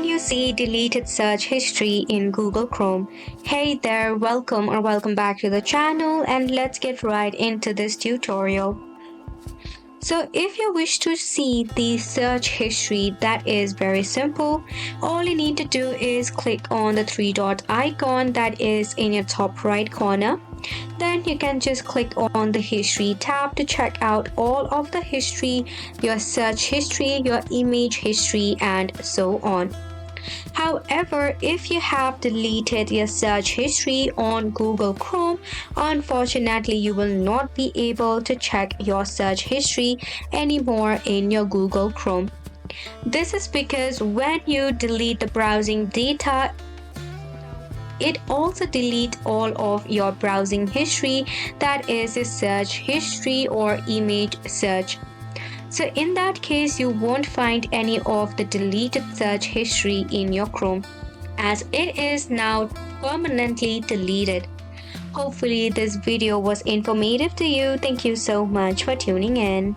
you see deleted search history in Google Chrome. Hey there, welcome back to the channel, and let's get right into this tutorial. So if you wish to see the search history, that is very simple. All you need to do is click on the three dot icon that is in your top right corner. Then you can just click on the history tab to check out all of the history, your search history, your image history, and so on. However, if you have deleted your search history on Google Chrome, unfortunately you will not be able to check your search history anymore in your Google Chrome. This is because when you delete the browsing data, it also deletes all of your browsing history, that is a search history or image search. So in that case, you won't find any of the deleted search history in your Chrome, as it is now permanently deleted. Hopefully this video was informative to you. Thank you so much for tuning in.